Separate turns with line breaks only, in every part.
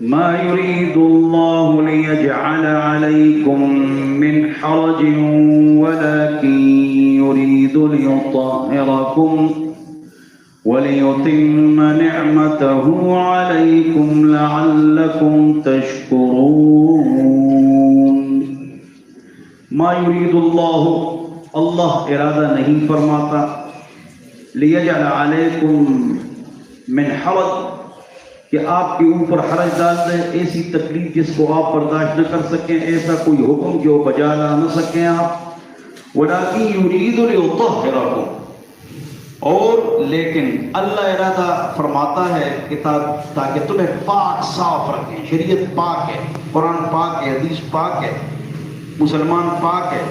ما يريد الله ليجعل عليكم من حرج ولكن يريد ليطهركم وليتم نعمته عليكم لعلكم تشكرون. ما يريد الله، اللہ ارادہ نہیں فرماتا، لیجعل علیکم من حرج، کہ آپ کے اوپر حرج ڈال دے، ایسی تکلیف جس کو آپ برداشت نہ کر سکیں، ایسا کوئی حکم جو بجا لا نہ سکیں آپ. وَلَٰكِن يُرِيدُ لِيُطَهِّرَكُمْ، اور لیکن اللہ ارادہ فرماتا ہے کہ تاکہ تمہیں پاک صاف رکھیں. شریعت پاک ہے، قرآن پاک ہے، حدیث پاک ہے، مسلمان پاک ہے،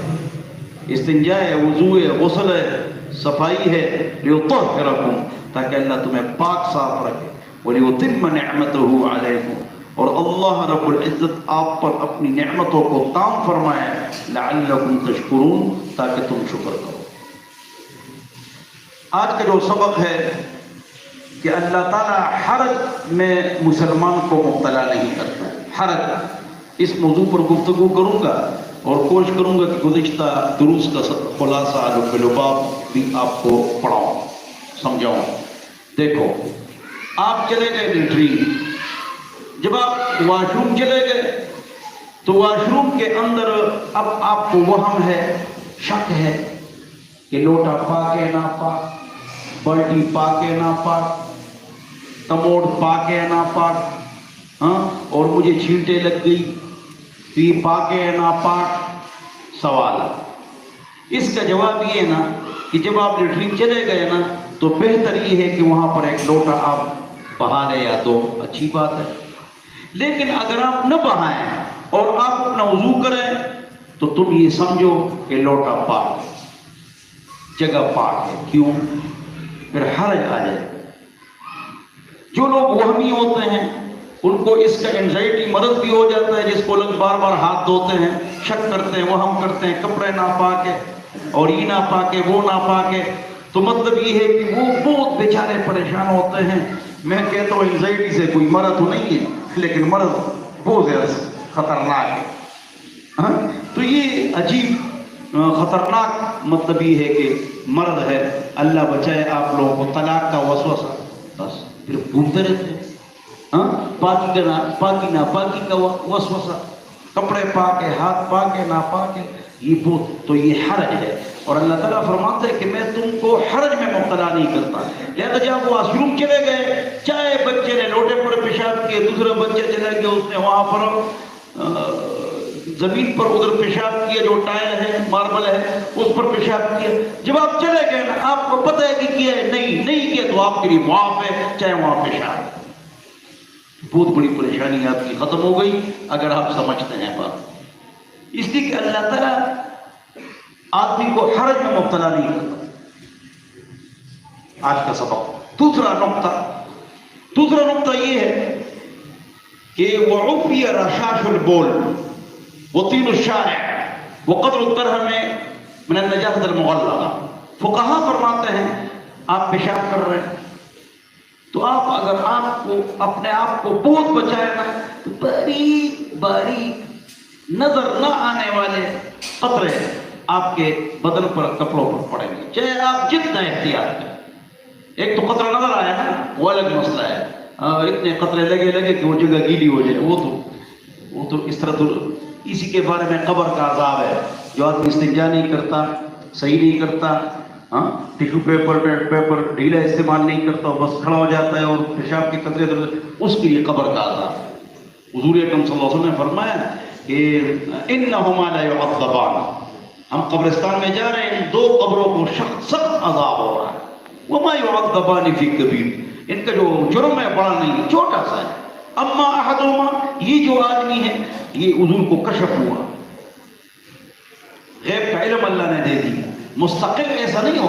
استنجا ہے، وضو ہے، غسل ہے، صفائی ہے. لِيُطَهِّرَكُمْ، تاکہ اللہ تمہیں پاک صاف رکھے. وَلِيُتِمَّ نِعْمَتَهُ عَلَيْكُمْ، اور اللہ رب العزت آپ پر اپنی نعمتوں کو تام فرمائے. لَعَلَّكُمْ تَشْكُرُونَ، تاکہ تم شکر کرو. آج کا جو سبق ہے کہ اللہ تعالیٰ حرج میں مسلمان کو مبتلا نہیں کرتا. حرج، اس موضوع پر گفتگو کروں گا اور کوشش کروں گا کہ گزشتہ دروس کا خلاصہ لباب بھی آپ کو پڑھاؤں، سمجھاؤں. دیکھو، آپ چلے گئے لیٹرین، جب آپ واش روم چلے گئے تو واش روم کے اندر اب آپ کو وہم ہے، شک ہے کہ لوٹا پاک ہے نا پاک، بالٹی پاک ہے نا پاک، کموڈ پاک ہے نا پاک، اور مجھے چھینٹے لگ گئی تو یہ پاک ہے نا پاک. سوال اس کا جواب یہ ہے نا کہ جب آپ لیٹرین چلے گئے نا تو بہتر یہ ہے کہ وہاں پر ایک لوٹا آپ بہا لیں، یا تو اچھی بات ہے. لیکن اگر آپ نہ بہائیں اور آپ اپنا وضو کریں تو تم یہ سمجھو کہ لوٹا پاک ہے، جگہ پاک ہے. کیوں؟ پھر حرج آ جائے. جو لوگ وہمی ہوتے ہیں ان کو اس کا انزائٹی مرض بھی ہو جاتا ہے، جس کو لوگ بار بار ہاتھ دھوتے ہیں، شک کرتے ہیں، وہم کرتے ہیں کپڑے ناپاک ہے اور یہ ناپاک ہے، وہ ناپاک ہے. تو مطلب یہ ہے کہ وہ بہت بیچارے پریشان ہوتے ہیں. میں کہتا ہوں انزائٹی سے کوئی مرض تو نہیں ہے، لیکن مرض بہت زیادہ خطرناک ہے. تو یہ عجیب خطرناک مطلب یہ ہے کہ مرض ہے. اللہ بچائے آپ لوگوں کو طلاق کا وسوسہ، بس پھر گھومتے رہتے ہیں. پاکی ناپاکی کا وسوسہ، کپڑے پاک ہے، ہاتھ پاک ہے، ناپاک ہے، یہ بہت. تو یہ حرج ہے، اور اللہ تعالیٰ فرماتا ہے کہ میں تم کو حرج میں مبتلا نہیں کرتا. لہذا جب وہ واش روم چلے گئے، چاہے بچے نے لوٹے پر پیشاب کیے، دوسرے بچے چلے گئے اس نے وہاں پر زمین پر ادھر پیشاب کیا، جو ٹائل ہے، ماربل ہے، اس پر پیشاب کیا. جب آپ چلے گئے نا، آپ کو پتہ ہے کہ کیا ہے، نہیں کیا، تو آپ کے لیے معاف ہے، چاہے وہاں پیشاب. بہت بڑی پریشانی آپ کی ختم ہو گئی اگر آپ سمجھتے ہیں بات. اس لیے کہ اللہ تعالیٰ آدمی کو حرج میں مبتلا نہیں کرتا. آج کا سبق دوسرا نقطہ یہ ہے کہ وعفی رشاش البول وطین الشارع وقدر الدرہم من النجاسۃ المغلظہ. فقہا فرماتے ہیں آپ پیشاب کر رہے ہیں تو اگر آپ کو اپنے آپ کو بہت بچائے نا تو باریک نظر نہ آنے والے قطرے آپ کے بدن پر، کپڑوں پر پڑیں گے، چاہے آپ جتنا احتیاط کریں. ایک تو قطرہ نظر آیا نا، وہ الگ مسئلہ ہے. اتنے قطرے لگے کہ وہ جگہ گیلی ہو جائے، وہ تو اس طرح. تو اسی کے بارے میں قبر کا عذاب ہے. جو آدمی استنجا نہیں کرتا، صحیح نہیں کرتا، ٹشو پیپر ڈھیلا استعمال نہیں کرتا، بس کھڑا ہو جاتا ہے اور پیشاب کے قطرے اس کے لیے قبر کا عذاب. حضور اکرم صلی اللہ علیہ وسلم نے فرمایا کہ انہما لا يعذبان، ہم قبرستان میں جا رہے ہیں، ان دو قبروں کو سخت عذاب ہو رہا ہے. وما يعذبان فی کبیر، ان کا جو جرم ہے بڑا نہیں، چھوٹا سا ہے. اما احدہما، یہ جو آدمی ہے یہ حضور کو کشف ہوا، غیب کا علم اللہ نے دے دیا. مستقل ایسا نہیں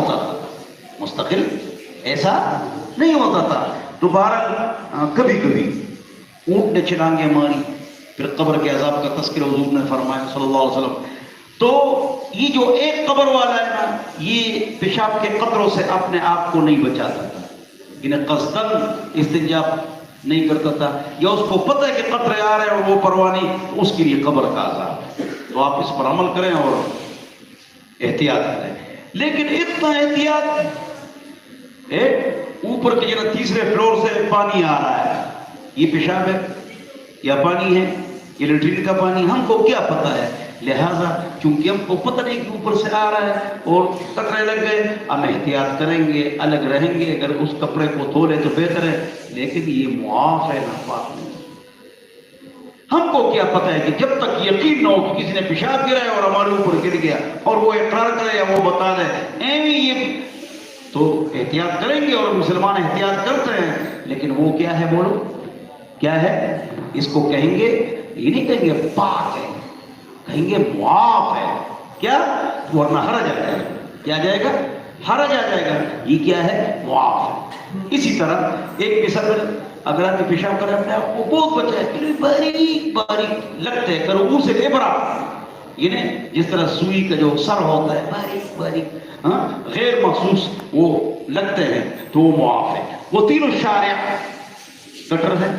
ہوتا تھا. دوبارہ کبھی اونٹ نے چھلانگیں ماری، پھر قبر کے عذاب کا تذکرہ حضور نے فرمایا صلی اللہ علیہ وسلم. تو یہ جو ایک قبر والا ہے نا، یہ پیشاب کے قطروں سے اپنے آپ کو نہیں بچاتا تھا. انہیں قصداً استنجا نہیں کرتا تھا، یا اس کو پتہ ہے کہ قطرے آ رہے ہیں اور وہ پرواہ نہیں، تو اس کے لیے قبر کا عذاب ہے۔ تو آپ اس پر عمل کریں اور احتیاط کریں۔ لیکن اتنا احتیاط، اوپر کے جگہ تیسرے فلور سے پانی آ رہا ہے، یہ پیشاب ہے یا پانی ہے، یہ لیٹرین کا پانی، ہم کو کیا پتہ ہے؟ لہذا چونکہ ہم کو پتہ نہیں کہ اوپر سے آ رہا ہے اور قطرے لگ گئے، ہم احتیاط کریں گے، الگ رہیں گے، اگر اس کپڑے کو دھو لے تو بہتر ہے، لیکن یہ معاف ہے، ناپاک نہیں۔ ہم کو کیا پتہ ہے کہ جب تک یقین نہ ہو کہ کسی نے پیشاب گرا ہے اور ہمارے اوپر گر گیا اور وہ اقرار کرے یا وہ بتا دے، یہ تو احتیاط کریں گے، اور مسلمان احتیاط کرتے ہیں، لیکن وہ کیا ہے؟ بولو کیا ہے؟ اس کو کہیں گے، یہ نہیں کہیں گے پاک ہے، کہیں گے معاف ہے۔ کیا؟ ورنہ حرج آ جائے گا۔ کیا جائے گا؟ حرج آ جائے گا۔ یہ کیا ہے؟ معاف ہے۔ اسی طرح ایک مثال، اگر آپ پیشاب کریں اپنے آپ کو بہت بچائے، باریک باریک لگتے ہیں، کرو منہ سے ابرا، یعنی جس طرح سوئی کا جو سر ہوتا ہے باریک باریک غیر محسوس وہ لگتے ہیں، تو وہ معاف ہے۔ وہ تینوں شارع، گٹر ہے،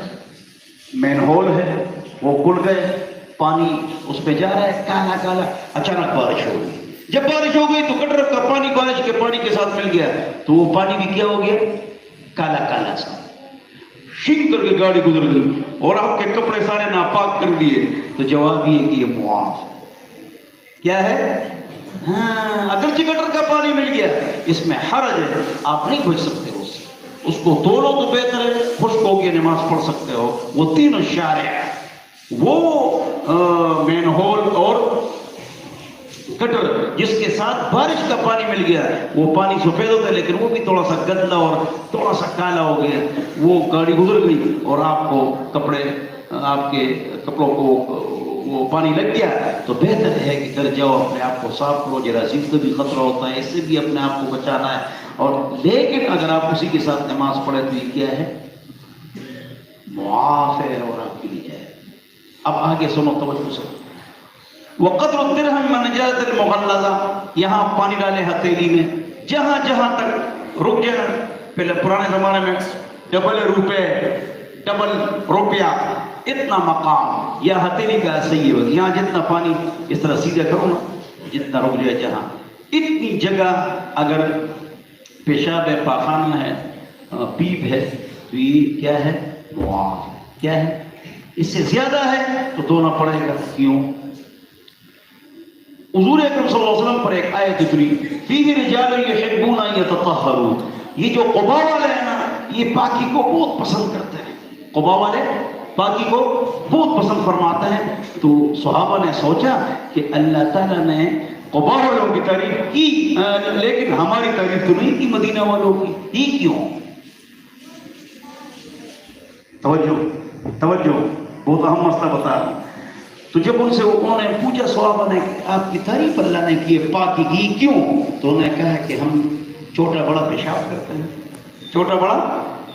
مین ہول ہے، وہ کھل گئے، پانی اس پہ جا رہا ہے، کالا کالا، اچانک بارش ہو گئی۔ جب بارش ہو گئی تو گٹر کا پانی بارش کے پانی کے ساتھ مل گیا، تو وہ پانی بھی کیا ہو گیا؟ کالا کالا سا، شنگ کر کے گاڑی گزر گئی اور آپ کے کپڑے سارے ناپاک کر دیے۔ تو جواب یہ کہ یہ معاف کیا ہے؟ اگرچہ گٹر کا پانی مل گیا، اس میں حرج ہے، آپ نہیں بچ سکتے اس کو دھو لو تو بہتر ہے، خشک ہو کے نماز پڑھ سکتے ہو۔ وہ تینوں شارع، وہ مین ہول اور گٹر جس کے ساتھ بارش کا پانی مل گیا، وہ پانی سفید ہوتا ہے لیکن وہ بھی تھوڑا سا گندا اور تھوڑا سا کالا ہو گیا، وہ گاڑی گزر گئی اور آپ کو کپڑے، آپ کے کپڑوں کو وہ پانی لگ گیا، تو بہتر ہے کہ گھر جاؤ، اپنے آپ کو صاف کرو، جراثیم سے بھی خطرہ ہوتا ہے، اس سے بھی اپنے آپ کو بچانا ہے۔ اور لیکن اگر آپ اسی کے ساتھ نماز پڑھے تو یہ کیا ہے؟ معاف ہے اور آپ کے لیے ہے۔ اب آگے سنو توجہ سے، وقدر الدرہم منجات المغلظہ، یہاں پانی ڈالے ہتھیلی میں، جہاں جہاں تک رک جائے۔ پہلے پرانے زمانے میں ڈبل روپے، ڈبل روپیہ، اتنا مقام یا ہتھیلی کا صحیح ہو، یہاں جتنا پانی اس طرح سیدھا کرو نا، جتنا رک جائے، جہاں اتنی جگہ اگر پیشاب ہے، پاخانہ ہے، پیپ ہے، تو یہ کیا ہے؟ معاف ہے۔ کیا ہے؟ اس سے زیادہ ہے تو دھونا پڑے گا۔ کیوں؟ حضور اکرم صلی اللہ علیہ وسلم پر ایک آیت اتری، فیہ رجال یحبون ان یتطہروا، یہ جو قبا والے ہیں نا، یہ پاکی کو بہت پسند کرتے ہیں، قبا والے پاکی کو بہت پسند فرماتے ہیں۔ تو صحابہ نے سوچا کہ اللہ تعالیٰ نے قبا والوں کی تعریف کی، لیکن ہماری تعریف تو نہیں کی مدینہ والوں کی، یہ کیوں؟ توجہ توجہ، بہت اہم مسئلہ بتا رہا ہوں۔ تو جب ان سے انہوں نے پوچھا صحابہ نے کہ آپ کی تعریف اللہ نے کی ہے پاکی کی، کیوں؟ تو انہوں نے کہا کہ ہم چھوٹا بڑا پیشاب کرتے ہیں، چھوٹا بڑا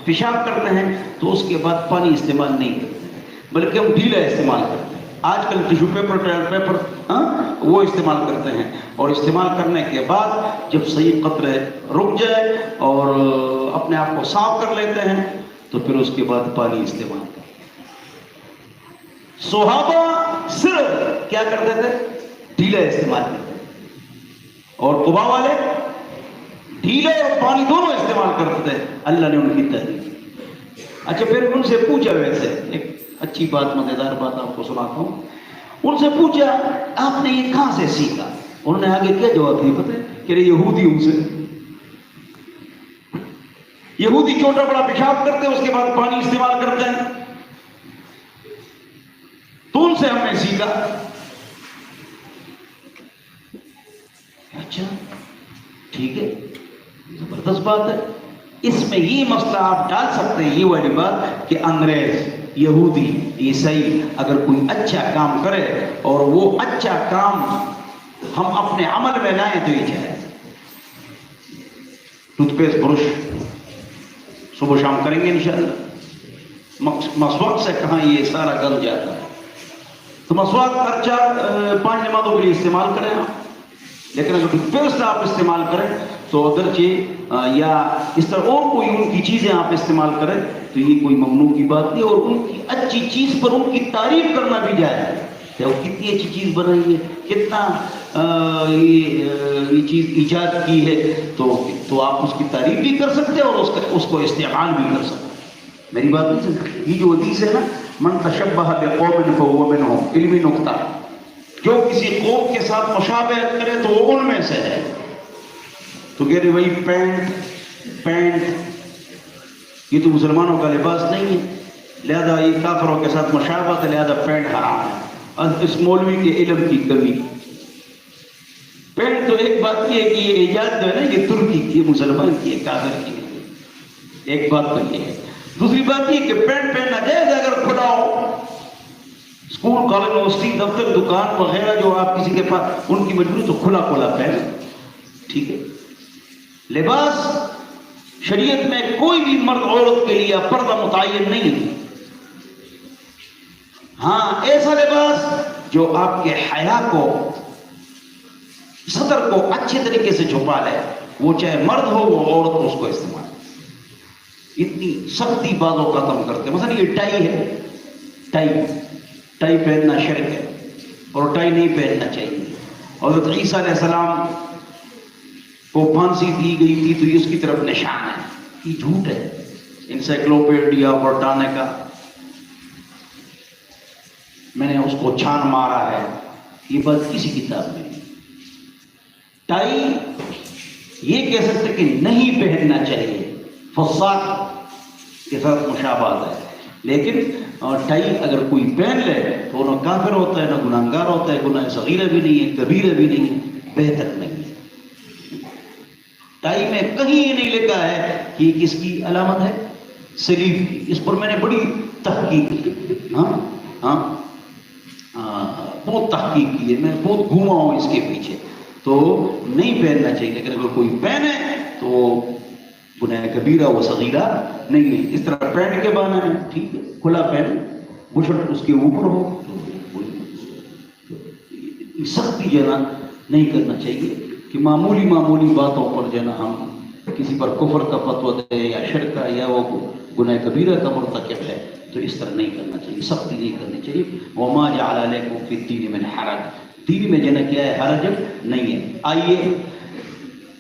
پیشاب کرتے ہیں تو اس کے بعد پانی استعمال نہیں کرتے، بلکہ ہم ڈھیلا استعمال کرتے ہیں۔ آج کل ٹیشو پیپر، ٹوائلٹ پیپر وہ استعمال کرتے ہیں، اور استعمال کرنے کے بعد جب صحیح قطرے رک جائے اور اپنے آپ کو صاف کر لیتے ہیں تو پھر اس کے بعد پانی استعمال کرتے ہیں۔ صحابہ صرف کیا کرتے تھے؟ ڈھیلا استعمال کرتے تھے، اور قبا والے ڈھیلے اور پانی دونوں استعمال کرتے تھے۔ اللہ نے ان کی تعریف کی۔ اچھا، پھر ان سے پوچھا، ویسے ایک اچھی بات، مزیدار بات آپ کو سناتا ہوں۔ ان سے پوچھا آپ نے یہ کہاں سے سیکھا؟ انہوں نے آگے کیا جواب دیا پتہ ہے؟ کہ یہودی ان سے، یہودی چھوٹا بڑا پیشاب کرتے ہیں، اس کے بعد پانی استعمال کرتے ہیں، تو ان سے ہم نے سیکھا۔ اچھا ٹھیک ہے، زبردست بات ہے۔ اس میں یہ مسئلہ آپ ڈال سکتے ہیں، یہ والی بات کہ انگریز، یہودی، عیسائی اگر کوئی اچھا کام کرے اور وہ اچھا کام ہم اپنے عمل میں لائیں تو یہ جائے۔ ٹوتھ پیسٹ برش صبح شام کریں گے انشاءاللہ، مسواک سے کہاں یہ سارا گند جاتا ہے، تو مسواک اچھا 5 نمازوں کے لیے استعمال کریں آپ، لیکن اگر ٹوتھ پیسٹ آپ استعمال کریں تو اگرچہ یا اس طرح اور کوئی ان کی چیزیں آپ استعمال کریں تو یہ کوئی ممنوع کی بات نہیں، اور ان کی اچھی چیز پر ان کی تعریف کرنا بھی جائز ہے کہ وہ کتنی اچھی چیز بنائی ہے، کتنا یہ چیز ایجاد کی ہے، تو آپ اس کی تعریف بھی کر سکتے ہیں اور اس کو استعمال بھی کر سکتے ہیں۔ میری بات نہیں سمجھ، یہ جو حدیث ہے نا، من تشبہ بقوم فهو منهم، علمی نقطہ، جو کسی قوم کے ساتھ مشابہت کرے تو وہ ان میں سے ہے۔ تو کہہ رہے بھائی پینٹ یہ تو مسلمانوں کا لباس نہیں ہے، لہذا یہ کافروں کے ساتھ مشابہت ہے، لہذا پینٹ حرام ہے۔ اور اس مولوی کے علم کی کمی، پینٹ تو ایک بات یہ ہے کہ یہ ایجاد جو ہے نا یہ ترکی کی، یہ مسلمان کی ہے، کافر کی ہے، ایک بات تو یہ ہے۔ دوسری بات یہ کہ پینٹ پہننا جائز اگر کھلا ہو، اسکول کالج یونیورسٹی دفتر دکان وغیرہ جو آپ کسی کے پاس ان کی مجبوری تو کھلا پہن، ٹھیک ہے۔ لباس شریعت میں کوئی بھی مرد عورت کے لیے پردہ متعین نہیں ہے، ہاں ایسا لباس جو آپ کے حیا کو، صدر کو اچھے طریقے سے چھپا لے، وہ چاہے مرد ہو وہ عورت ہو، اس کو استعمال۔ اتنی سختی بازوں ختم کرتے، مثلا یہ ٹائی ہے، ٹائی پہننا شرک ہے اور ٹائی نہیں پہننا چاہیے۔ حضرت عیسیٰ علیہ السلام کو پھانسی دی گئی تھی تو یہ اس کی طرف نشان ہے، یہ جھوٹ ہے، انسائکلوپیڈیا برٹانیکا میں نے اس کو چھان مارا ہے، یہ بات کسی کتاب میں نہیں۔ ٹائی یہ کہہ سکتے کہ نہیں پہننا چاہیے، فساق کے ساتھ مشابہت ہے، لیکن ٹائی اگر کوئی پہن لے تو نہ کافر ہوتا ہے، نہ گناہگار ہوتا ہے، گناہ صغیرہ بھی نہیں ہے، کبیرہ بھی نہیں ہے، بہتر نہیں ہے۔ ٹائی میں کہیں یہ نہیں لکھا ہے کہ کس کی علامت ہے، سلیب کی، اس پر میں نے بڑی تحقیق کی، بہت تحقیق کی ہے، میں بہت گھوما ہوں اس کے پیچھے، تو نہیں پہننا چاہیے۔ اگر کوئی پہنے تو گناہ کبیرہ و صغیرہ نہیں ہے۔ اس طرح پینٹ کے بانے میں ٹھیک ہے، کھلا پینٹ، بشٹ اس کے اوپر ہو، سختی جو ہے نا نہیں کرنا چاہیے کہ معمولی باتوں پر جو ہے نا ہم کسی پر کفر کا فتویٰ دے یا شرک کا، یا وہ گناہ کبیرہ کا مرتکب ہے، تو اس طرح نہیں کرنا چاہیے، سختی نہیں کرنی چاہیے۔ وما جعل علیکم فی الدین من حرج، دین میں جو ہے کیا ہے، حرج نہیں ہے۔ آئیے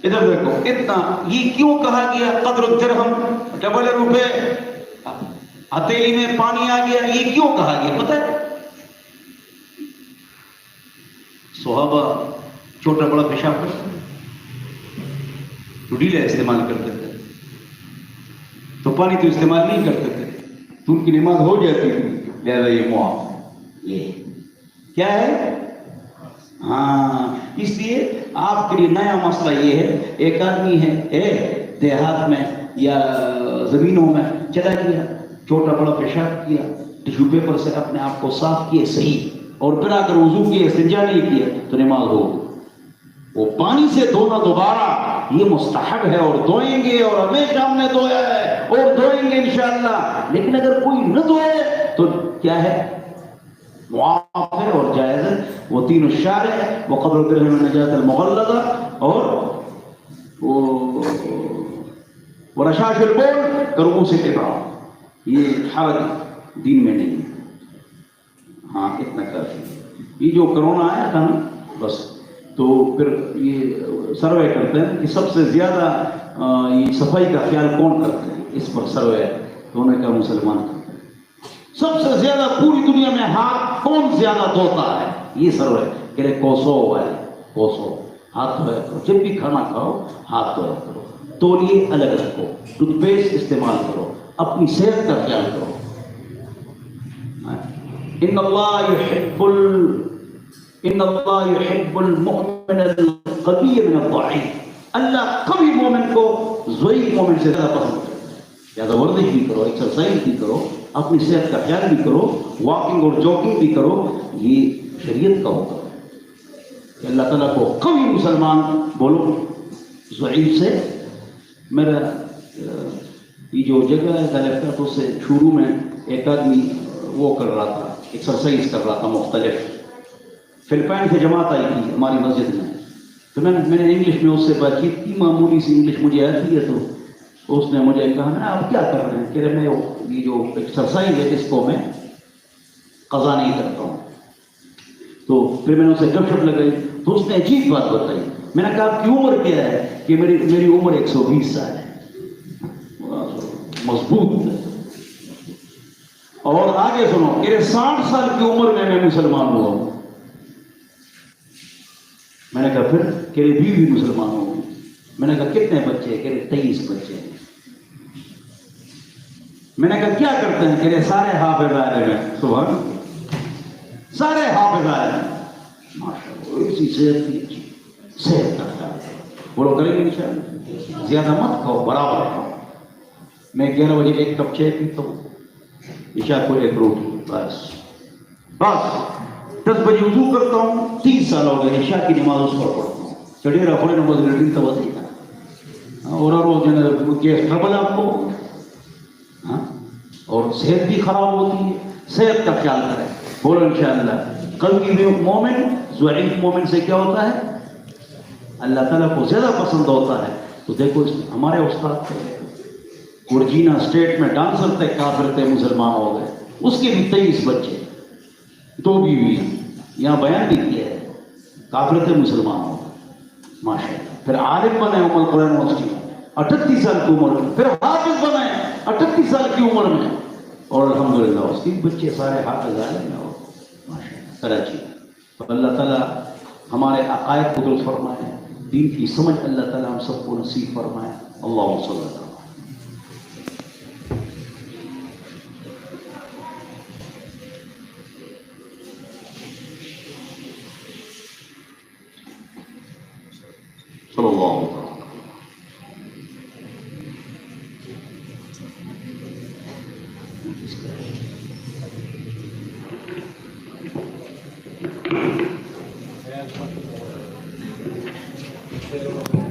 ادھر دیکھو، اتنا یہ کیوں کہا گیا قدر الدرہم، ڈبل روپے، ہتھیلی میں پانی آ گیا، یہ کیوں کہا گیا پتہ ہے؟ صحابہ چھوٹا بڑا پیشاب کرتے تو ڈیلے استعمال کرتے تھے، تو پانی تو استعمال نہیں کرتے تھے، تو ان کی نماز ہو جاتی تھی، لہذا یہ معاف، یہ کیا ہے؟ ہاں، اس لیے آپ کے لیے نیا مسئلہ یہ ہے، ایک آدمی ہے دیہات میں یا زمینوں میں چلا گیا، چھوٹا بڑا پیشاب کیا، ٹشو پیپر سے اپنے آپ کو صاف کیے صحیح، اور پھر اگر وضو کیے، استنجا نہیں کیا تو نماز ہو۔ وہ پانی سے دھونا دوبارہ یہ مستحب ہے، اور دھوئیں گے، اور ہمیشہ ہم نے دھویا ہے اور دھوئیں گے انشاءاللہ، لیکن اگر کوئی نہ دھوئے تو کیا ہے؟ معاف ہے اور جائز ہے۔ وہ تین الشارع ہے، وقدر الدرہم نجات المغلظہ، اور ورشاش البول کرموں سے ٹکراؤ، یہ حرج دین میں نہیں ہے۔ ہاں اتنا کافی ہے۔ یہ جو کرونا آیا تھا نا، بس تو پھر یہ سروے کرتے ہیں کہ سب سے زیادہ یہ صفائی کا خیال کون کرتے ہیں، اس پر سروے تو انہوں نے کہا مسلمان کرتے ہیں۔ سب سے زیادہ پوری دنیا میں ہاتھ کون زیادہ دھوتا ہے، یہ سروے کہہ رہے کوسوو ہے، کوسوو، ہاتھ دھویا کرو، جب بھی کھانا کھاؤ ہاتھ دھویا کرو، تولیے الگ رکھو، ٹوتھ پیسٹ استعمال کرو، اپنی صحت کا خیال کرو۔ ان اللہ یحب المؤمن القوی من الضعیف، اللہ قوی مومن کو ضعیف مومن سے زیادہ پسند کرتا ہے۔ زیادہ ورزش بھی کرو، ایکسرسائز بھی کرو، اپنی صحت کا خیال بھی کرو، واکنگ اور جاگنگ بھی کرو، یہ شریعت کا حکم ہے کہ اللہ تعالیٰ کو قوی مسلمان بولو، ضعیف سے۔ میرا یہ جو جگہ ہے گلفتا، تو سے شروع میں ایک آدمی وہ کر رہا تھا، ایکسرسائز کر رہا تھا مختلف، فلپائن سے جماعت آئی تھی ہماری مسجد میں، تو میں نے انگلش میں اس سے بات چیت کی، معمولی سی انگلش مجھے آتی ہے، تو اس نے مجھے کہا میں آپ کیا کر رہے ہیں؟ کہ میں یہ جو ایکسرسائز ہے اس کو میں قضا نہیں کرتا ہوں. تو پھر میں نے اسے گپ شپ لگائی تو اس نے عجیب بات بتائی. میں نے کہا آپ کی عمر کیا ہے؟ کہ میری عمر 120 سال ہے. مضبوط ہے. اور آگے سنو، کہ 60 سال کی عمر میں مسلمان ہوا ہوں. میں نے کہا پھر؟ کہ بیوی مسلمان ہوں. میں نے کہا کتنے بچے؟ کہ 23 بچے ہیں. میں نے کہا کیا کرتے ہیں؟ کہ سارے حافظ آئے ہیں. سبحان اللہ، سارے حافظ آئے ہیں. ماشاءاللہ، اسی صحت کی اچھی صحت کا خیال بولو کریں گے انشاءاللہ. زیادہ مت کھاؤ، برابر کھاؤ. میں 11 بجے 1 کپ چائے پیتا ہوں، عشاء کو 1 روٹی، بس 10 بجے وضو کرتا ہوں. 30 سال ہو گئے عشاء کی نماز اس پر پڑھتا ہوں. چڑھے رہا پڑے نماز گھر تو بس اور روز گیس ٹربل آپ کو، اور صحت بھی خراب ہوتی ہے. صحت کا خیال کریں. بولو انشاءاللہ. کل کی مومن ضعیف مومن سے کیا ہوتا ہے؟ اللہ تعالیٰ کو زیادہ پسند ہوتا ہے. تو دیکھو ہمارے استاد ورجینا اسٹیٹ میں ڈانسر تھے، کافر تھے، مسلمان ہو گئے. اس کے بھی 23 بچے، 2 بیویاں. یہاں بیان بھی کیا ہے، کافر تھے، مسلمان ہو گئے ماشاء اللہ. پھر عالم بنے ام القرآن یونیورسٹی میں 38 سال کی عمر میں. پھر حافظ بنے 38 سال کی عمر میں. اور الحمدللہ اس کے بچے سارے حافظ عالم میں ہو ماشاء اللہ کراچی. تو اللہ تعالیٰ ہمارے عقائد کو درست فرمائے، دین کی سمجھ اللہ تعالیٰ ہم سب کو نصیب فرمائے. اللہم صلی اللہ علیہ وسلم. صلی اللہ علیہ وسلم.
Thank you.